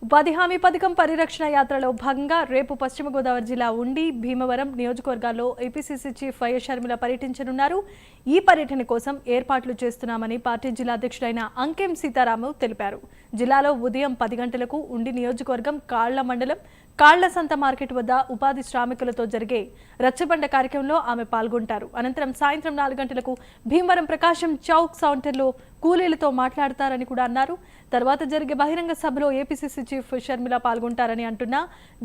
ఉపాధి హామీ పథకం పరిరక్షణ యాత్రలో భాగంగా రేపు పశ్చిమ గోదావరి జిల్లా ఉండి భీమవరం నియోజకవర్గాల్లో ఏపీసీసీ చీఫ్ వైఎస్ షర్మిల పర్యటించనున్నారు. ఈ పర్యటన కోసం ఏర్పాట్లు చేస్తున్నామని పార్టీ జిల్లా అధ్యక్షుడైన అంకెం సీతారాము తెలిపారు. జిల్లాలో ఉదయం 10 గంటలకు ఉండి నియోజకవర్గం కాళ్ల మండలం కాళ్ల సంత మార్కెట్ వద్ద ఉపాధి శ్రామికులతో జరిగే రచ్చబండ కార్యక్రమంలో ఆమె పాల్గొంటారు. అనంతరం సాయంత్రం 4 గంటలకు భీమవరం ప్రకాశం చౌక్ కౌంటర్లో కూలీలతో మాట్లాడతారని కూడా అన్నారు. తర్వాత జరిగే బహిరంగ సభలో ఏపీసీసీ చీఫ్ షర్మిల పాల్గొంటారని అంటున్న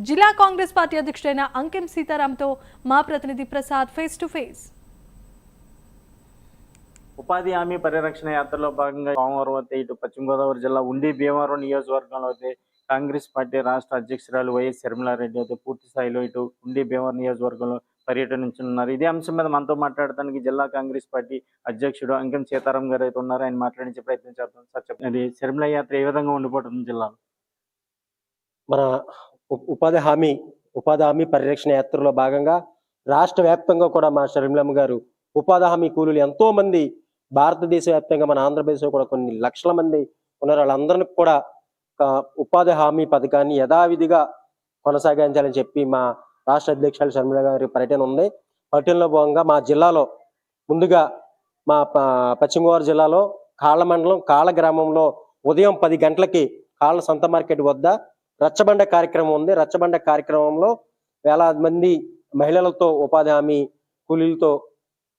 జిల్లా కాంగ్రెస్ పార్టీ అధ్యక్షుడైన అంకెం సీతారాంతో మా ప్రతినిధి ప్రసాద్ ఫేస్ టు ఫేస్. ఉపాధి హామీ పరిరక్షణ యాత్రలో భాగంగా సోమవారం అయితే ఇటు పశ్చిమ గోదావరి జిల్లా ఉండి భీమవరం నియోజకవర్గంలో అయితే కాంగ్రెస్ పార్టీ రాష్ట్ర అధ్యక్షురాలు వైఎస్ షర్మిలారెడ్డి అయితే పూర్తి స్థాయిలో ఇటు ఉండి భీమవరం నియోజకవర్గంలో పర్యటించనున్నారు. ఇదే అంశం మీద మనతో మాట్లాడటానికి జిల్లా కాంగ్రెస్ పార్టీ అధ్యక్షుడు అంకెం సీతారాం గారు అయితే ఉన్నారు. ఆయన మాట్లాడించే ప్రయత్నం చేద్దాం. సార్ చెప్పండి, షర్మిల యాత్ర ఏ విధంగా ఉండిపోతుంది జిల్లాలో? మన ఉపాధి హామీ పరిరక్షణ యాత్రలో భాగంగా రాష్ట్ర వ్యాప్తంగా కూడా మా షర్మిలమ్మ గారు ఉపాధి హామీ కూలీలు ఎంతో మంది భారతదేశ వ్యాప్తంగా మన ఆంధ్రప్రదేశ్లో కూడా కొన్ని లక్షల మంది ఉన్నారు. వాళ్ళందరినీ కూడా ఉపాధి హామీ పథకాన్ని యథావిధిగా కొనసాగించాలని చెప్పి మా రాష్ట్ర అధ్యక్షులు షర్మిల గారి పర్యటన ఉంది. పర్యటనలో భాగంగా మా జిల్లాలో ముందుగా మా పశ్చిమ గోదావరి జిల్లాలో కాళ్ళ మండలం కాళ్ళ గ్రామంలో ఉదయం 10 గంటలకి కాళ్ళ సంత మార్కెట్ వద్ద రచ్చబండ కార్యక్రమం ఉంది. రచ్చబండ కార్యక్రమంలో వేలాది మంది మహిళలతో ఉపాధి హామీ కూలీలతో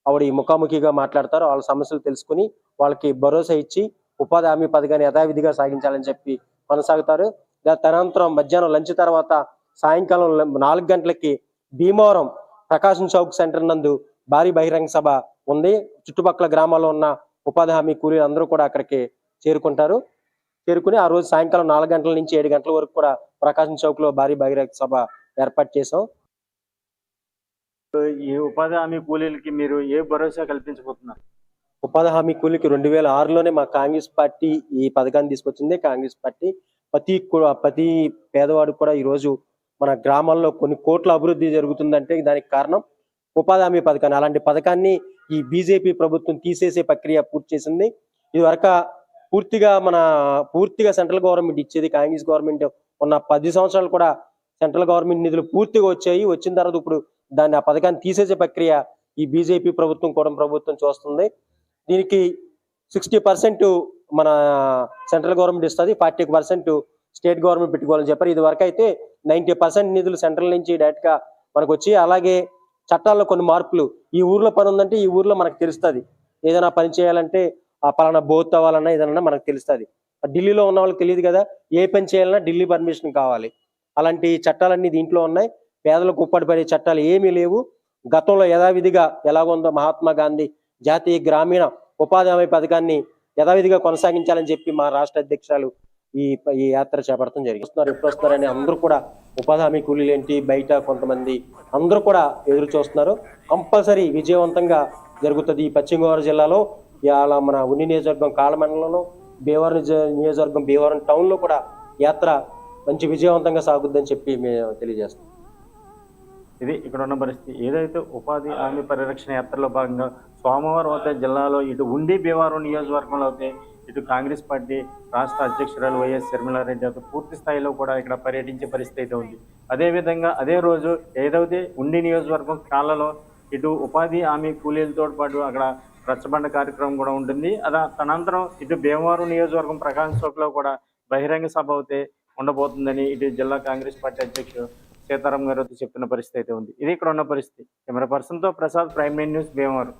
ఆవిడ ముఖాముఖిగా మాట్లాడతారు. వాళ్ళ సమస్యలు తెలుసుకుని వాళ్ళకి భరోసా ఇచ్చి ఉపాధి హామీ పథకాన్ని యథావిధిగా సాగించాలని చెప్పి కొనసాగుతారు. తదనంతరం మధ్యాహ్నం లంచ్ తర్వాత సాయంకాలం 4 గంటలకి భీమవరం ప్రకాశం చౌక్ సెంటర్ నందు భారీ బహిరంగ సభ ఉంది. చుట్టుపక్కల గ్రామాల్లో ఉన్న ఉపాధి హామీ కూలీలు అందరూ కూడా అక్కడికి చేరుకుని ఆ రోజు సాయంకాలం 4 గంటల నుంచి 7 గంటల వరకు కూడా ప్రకాశం చౌక్ లో భారీ బహిరంగ సభ ఏర్పాటు చేశాం. ఈ ఉపాధి హామీ కూలీలకి మీరు ఏ భరోసా కల్పించబోతున్నారు? ఉపాధి హామీ కూలీకి 2006లోనే మా కాంగ్రెస్ పార్టీ ఈ పథకాన్ని తీసుకొచ్చింది. కాంగ్రెస్ పార్టీ ప్రతి పేదవాడికి కూడా ఈ రోజు మన గ్రామాల్లో కొన్ని కోట్ల అభివృద్ధి జరుగుతుందంటే దానికి కారణం ఉపాధి హామీ పథకాన్ని. అలాంటి పథకాన్ని ఈ బీజేపీ ప్రభుత్వం తీసేసే ప్రక్రియ పూర్తి చేసింది. ఇది వరకు పూర్తిగా సెంట్రల్ గవర్నమెంట్ ఇచ్చేది. కాంగ్రెస్ గవర్నమెంట్ ఉన్న 10 సంవత్సరాలు కూడా సెంట్రల్ గవర్నమెంట్ నిధులు పూర్తిగా వచ్చాయి. వచ్చిన తర్వాత ఇప్పుడు ఆ పథకాన్ని తీసేసే ప్రక్రియ ఈ బీజేపీ ప్రభుత్వం కూడా చూస్తుంది. దీనికి 60% మన సెంట్రల్ గవర్నమెంట్ ఇస్తుంది, 40% స్టేట్ గవర్నమెంట్ పెట్టుకోవాలని చెప్పారు. ఇది వరకు అయితే 90% నిధులు సెంట్రల్ నుంచి డైరెక్ట్ గా మనకు వచ్చి, అలాగే చట్టాల్లో కొన్ని మార్పులు. ఈ ఊర్లో పని ఉందంటే ఈ ఊర్లో మనకు తెలుస్తుంది. ఏదైనా పని చేయాలంటే ఆ పలానా బోత్ అవ్వాలన్నా ఏదైనా మనకు తెలుస్తుంది. ఢిల్లీలో ఉన్న వాళ్ళకి తెలియదు కదా, ఏ పని చేయాలన్నా ఢిల్లీ పర్మిషన్ కావాలి. అలాంటి చట్టాలన్నీ దీంట్లో ఉన్నాయి. పేదలకు ఉప్పడిపడే చట్టాలు ఏమీ లేవు. గతంలో యథావిధిగా ఎలాగుందో మహాత్మా గాంధీ జాతీయ గ్రామీణ ఉపాధి హామీ పథకాన్ని యథావిధిగా కొనసాగించాలని చెప్పి మా రాష్ట్ర అధ్యక్షురాలు ఈ యాత్ర చేపడటం జరిగింది. ఎప్పుడు వస్తున్నారని అందరూ కూడా ఉపాధి హామీ కూలీలు ఏంటి బయట కొంతమంది అందరూ కూడా ఎదురు చూస్తున్నారు. కంపల్సరీ విజయవంతంగా జరుగుతుంది. ఈ పశ్చిమ గోదావరి జిల్లాలో ఇవాళ మన ఉన్ని నియోజకవర్గం కాళ్ళమండలంలో, భీమవరం నియోజకవర్గం భీమవరం టౌన్ లో కూడా యాత్ర మంచి విజయవంతంగా సాగుద్దని చెప్పి మేము తెలియజేస్తాం. ఇది ఇక్కడ ఉన్న పరిస్థితి. ఏదైతే ఉపాధి హామీ పరిరక్షణ యాత్రలో భాగంగా సోమవారం అయితే జిల్లాలో ఇటు ఉండి భీమవరం నియోజకవర్గంలో అయితే ఇటు కాంగ్రెస్ పార్టీ రాష్ట్ర అధ్యక్షురాలు వైఎస్ షర్మిలారెడ్డి అయితే పూర్తి స్థాయిలో కూడా ఇక్కడ పర్యటించే పరిస్థితి అయితే ఉంది. అదేవిధంగా అదే రోజు ఏదైతే ఉండి నియోజకవర్గం కాళ్ళలో ఇటు ఉపాధి హామీ కూలీలతో పాటు అక్కడ రచ్చబండ కార్యక్రమం కూడా ఉంటుంది. తనంతరం ఇటు భీమవరం నియోజకవర్గం ప్రకాశం చౌక్లో కూడా బహిరంగ సభ అయితే ఉండబోతుందని ఇటు జిల్లా కాంగ్రెస్ పార్టీ అధ్యక్షుడు సీతారాం గారు చెప్తున్న పరిస్థితి అయితే ఉంది. ఇది ఇక్కడ ఉన్న పరిస్థితి. కెమెరా పర్సన్తో ప్రసాద్, ప్రైమ్9 న్యూస్, భీమవరం.